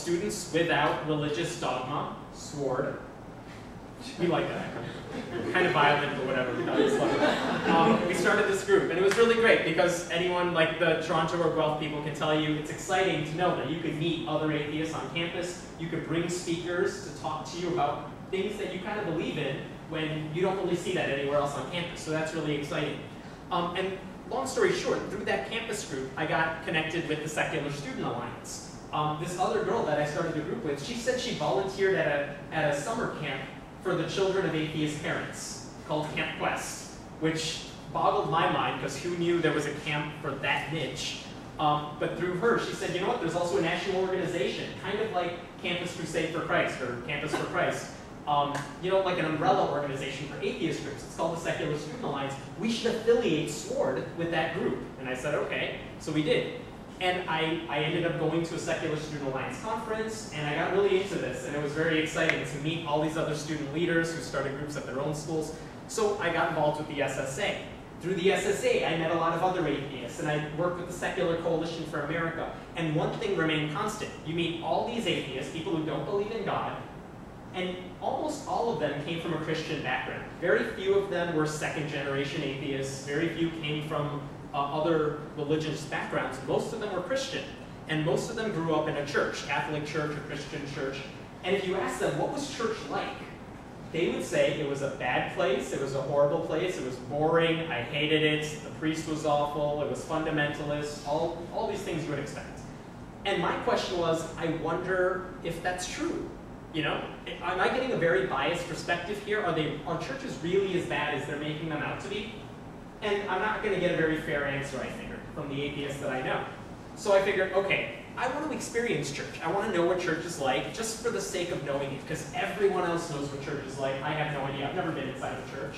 students without religious dogma, sword. We like that. Kind of violent, but whatever. We started this group, and it was really great because anyone like the Toronto or Guelph people can tell you it's exciting to know that you could meet other atheists on campus. You could bring speakers to talk to you about things that you kind of believe in when you don't really see that anywhere else on campus. So that's really exciting. And long story short, through that campus group, I got connected with the Secular Student Alliance. This other girl that I started a group with, she said she volunteered at a summer camp for the children of atheist parents called Camp Quest, which boggled my mind because who knew there was a camp for that niche. But through her, she said, you know what, there's also a national organization, kind of like Campus Crusade for Christ or Campus for Christ. You know, like an umbrella organization for atheist groups. It's called the Secular Student Alliance. We should affiliate SWORD with that group. And I said, okay. So we did. And I ended up going to a Secular Student Alliance conference, and I got really into this. And it was very exciting to meet all these other student leaders who started groups at their own schools. So I got involved with the SSA. Through the SSA, I met a lot of other atheists, and I worked with the Secular Coalition for America. And one thing remained constant. You meet all these atheists, people who don't believe in God, and almost all of them came from a Christian background. Very few of them were second-generation atheists. Very few came from other religious backgrounds. Most of them were Christian. And most of them grew up in a church, Catholic church or Christian church. And if you ask them, what was church like? They would say it was a bad place, it was a horrible place, it was boring, I hated it, the priest was awful, it was fundamentalist, all these things you would expect. And my question was, I wonder if that's true. You know, am I getting a very biased perspective here? Are churches really as bad as they're making them out to be? And I'm not going to get a very fair answer, I figured, from the atheists that I know. So I figured, okay, I want to experience church. I want to know what church is like, just for the sake of knowing it, because everyone else knows what church is like. I have no idea. I've never been inside a church.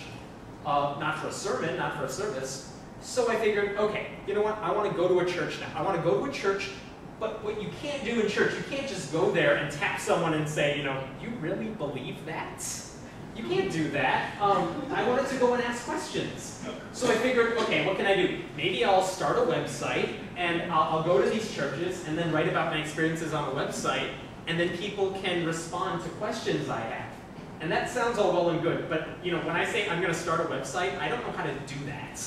Not for a sermon, not for a service. So I figured, okay, you know what? I want to go to a church now. I want to go to a church. But what you can't do in church, you can't just go there and tap someone and say, you know, you really believe that? You can't do that. I wanted to go and ask questions. So I figured, okay, what can I do? Maybe I'll start a website, and I'll go to these churches, and then write about my experiences on the website, and then people can respond to questions I have. And that sounds all well and good, but you know, when I say I'm going to start a website, I don't know how to do that.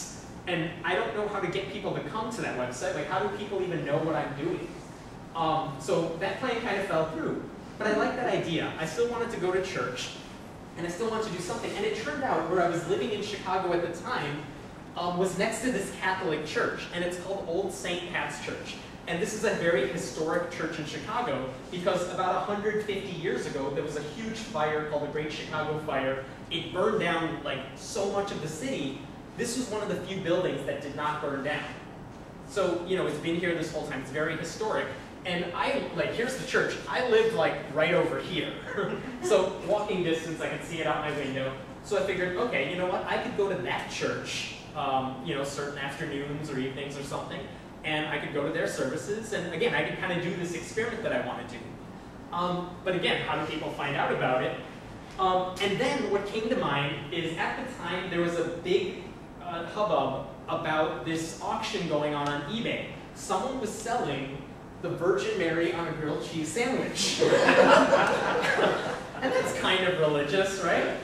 And I don't know how to get people to come to that website. Like, how do people even know what I'm doing? So that plan kind of fell through. But I like that idea. I still wanted to go to church, and I still wanted to do something. And it turned out where I was living in Chicago at the time was next to this Catholic church, and it's called Old St. Pat's Church. And this is a very historic church in Chicago because about 150 years ago, there was a huge fire called the Great Chicago Fire. It burned down like so much of the city. This was one of the few buildings that did not burn down. So, you know, it's been here this whole time. It's very historic. And here's the church. I lived like right over here. So walking distance, I could see it out my window. So I figured, okay, you know what? I could go to that church, you know, certain afternoons or evenings or something, and I could go to their services. And again, I could kind of do this experiment that I want to do. But again, how do people find out about it? And then what came to mind is at the time there was a big hubbub about this auction going on eBay. Someone was selling the Virgin Mary on a grilled cheese sandwich. And that's kind of religious, right?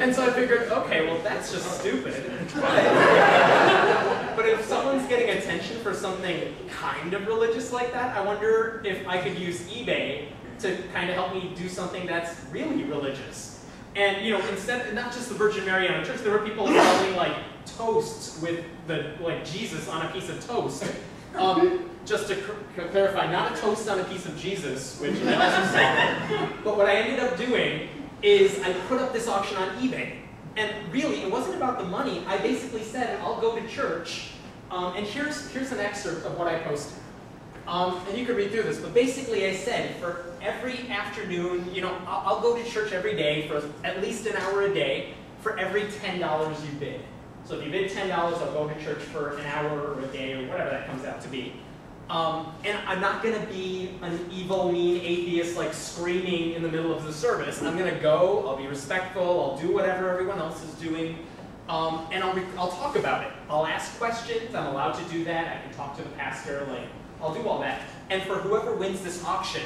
And so I figured, okay, well that's just stupid. But if someone's getting attention for something kind of religious like that, I wonder if I could use eBay to kind of help me do something that's really religious. And you know, instead, not just the Virgin Mary on a church, there were people selling like toasts with Jesus on a piece of toast. Just to clarify, not a toast on a piece of Jesus, which I also saw. But what I ended up doing is I put up this auction on eBay. And really, it wasn't about the money. I basically said, I'll go to church. And here's an excerpt of what I posted. And you can read through this. But basically, I said, for every afternoon, you know, I'll go to church every day for at least an hour a day for every $10 you bid. So if you bid $10, I'll go to church for an hour or a day or whatever that comes out to be. And I'm not going to be an evil, mean atheist like screaming in the middle of the service. I'm going to go, I'll be respectful, I'll do whatever everyone else is doing, and I'll talk about it. I'll ask questions, I'm allowed to do that, I can talk to the pastor, like, I'll do all that. And for whoever wins this auction,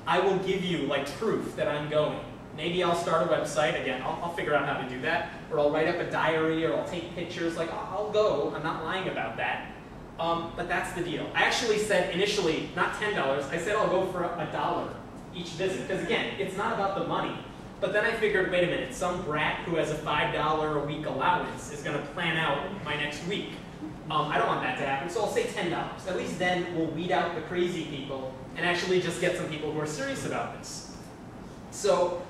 I will give you like proof that I'm going. Maybe I'll start a website, again, I'll figure out how to do that, or I'll write up a diary, or I'll take pictures, like I'll go, I'm not lying about that. But that's the deal. I actually said initially, not $10, I said I'll go for $1 each visit, because again, it's not about the money. But then I figured, wait a minute, some brat who has a $5 a week allowance is gonna plan out my next week. I don't want that to happen, so I'll say $10. At least then we'll weed out the crazy people and actually just get some people who are serious about this. So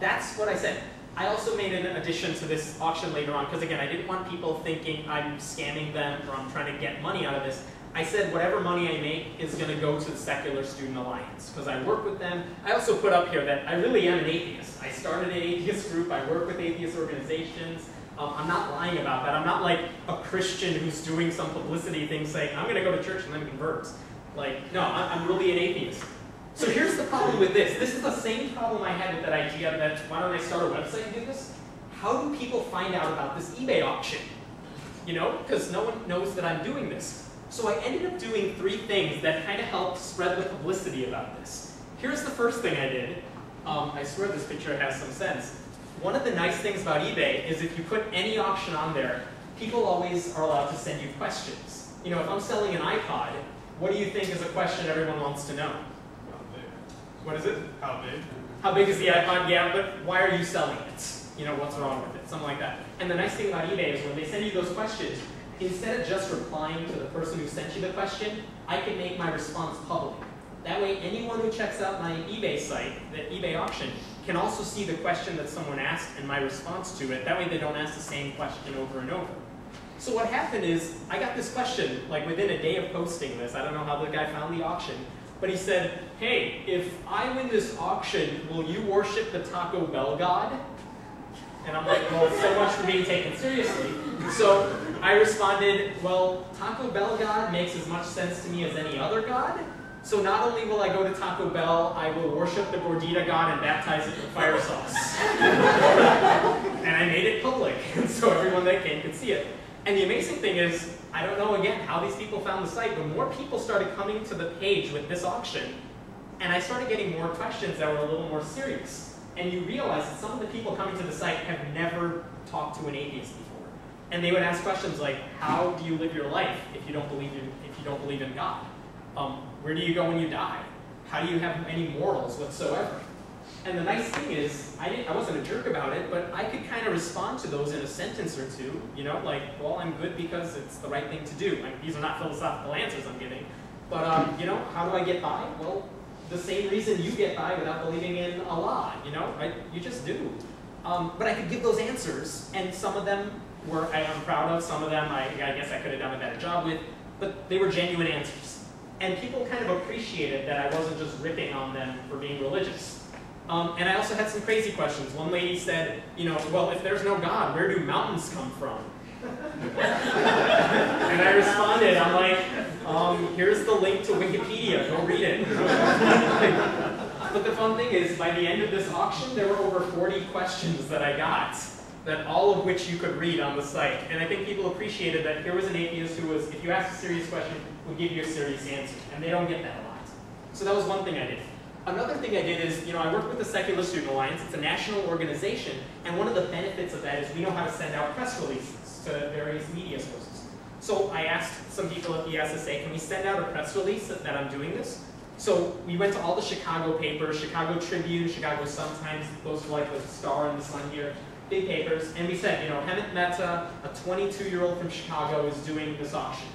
that's what I said. I also made an addition to this auction later on, because again, I didn't want people thinking I'm scamming them or I'm trying to get money out of this. I said whatever money I make is going to go to the Secular Student Alliance, because I work with them. I also put up here that I really am an atheist. I started an atheist group, I work with atheist organizations. I'm not lying about that. I'm not like a Christian who's doing some publicity thing saying, I'm going to go to church and then convert. Like, no, I'm really an atheist. So here's the problem with this. This is the same problem I had with that idea that why don't I start a website and do this? How do people find out about this eBay auction? You know, because no one knows that I'm doing this. So I ended up doing 3 things that kind of helped spread the publicity about this. Here's the first thing I did. I swear this picture has some sense. One of the nice things about eBay is if you put any auction on there, people always are allowed to send you questions. You know, if I'm selling an iPod, what do you think is a question everyone wants to know? What is it? How big? How big is the iPod? Yeah, but why are you selling it? You know, what's wrong with it? Something like that. And the nice thing about eBay is when they send you those questions, instead of just replying to the person who sent you the question, I can make my response public. That way, anyone who checks out my eBay site, the eBay auction, can also see the question that someone asked and my response to it. That way they don't ask the same question over and over. So what happened is, I got this question, like within a day of posting this. I don't know how the guy found the auction. But he said, hey, if I win this auction, will you worship the Taco Bell god? And I'm like, well, so much for being taken seriously. So I responded, well, Taco Bell god makes as much sense to me as any other god. So not only will I go to Taco Bell, I will worship the Gordita god and baptize it with fire sauce. And I made it public, and so everyone that came could see it. And the amazing thing is, I don't know, again, how these people found the site, but more people started coming to the page with this auction, and I started getting more questions that were a little more serious. And you realize that some of the people coming to the site have never talked to an atheist before. And they would ask questions like, how do you live your life if you don't believe in God? Where do you go when you die? How do you have any morals whatsoever? And the nice thing is, I wasn't a jerk about it, but I could kind of respond to those in a sentence or two, you know, like, well, I'm good because it's the right thing to do. Like, these are not philosophical answers I'm giving. But, you know, how do I get by? Well, the same reason you get by without believing in Allah, you know, you just do. But I could give those answers, and some of them I'm proud of, some of them I guess I could have done a better job with, but they were genuine answers. And people kind of appreciated that I wasn't just ripping on them for being religious. And I also had some crazy questions. One lady said, you know, well, if there's no God, where do mountains come from? And I responded, I'm like, here's the link to Wikipedia, go read it. But the fun thing is, by the end of this auction, there were over 40 questions that I got, that all of which you could read on the site. And I think people appreciated that here was an atheist who was, if you asked a serious question, would give you a serious answer. And they don't get that a lot. So that was one thing I did. Another thing I did is, you know, I work with the Secular Student Alliance. It's a national organization, and one of the benefits of that is we know how to send out press releases to various media sources. So I asked some people at the SSA, can we send out a press release that I'm doing this? So we went to all the Chicago papers, Chicago Tribune, Chicago Sun-Times, those are like the Star and the Sun here, big papers, and we said, you know, Hemant Mehta, a 22-year-old from Chicago, is doing this auction.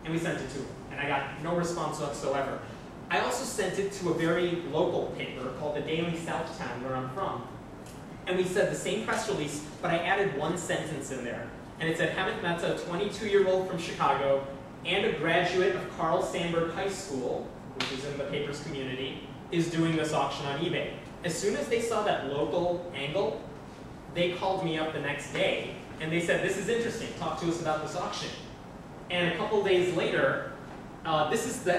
And we sent it to him, and I got no response whatsoever. I also sent it to a very local paper called the Daily Southtown, where I'm from. And we said the same press release, but I added one sentence in there. And it said, Hemant Mehta, a 22-year-old from Chicago, and a graduate of Carl Sandburg High School, which is in the paper's community, is doing this auction on eBay. As soon as they saw that local angle, they called me up the next day, and they said, this is interesting, talk to us about this auction. And a couple days later, this is the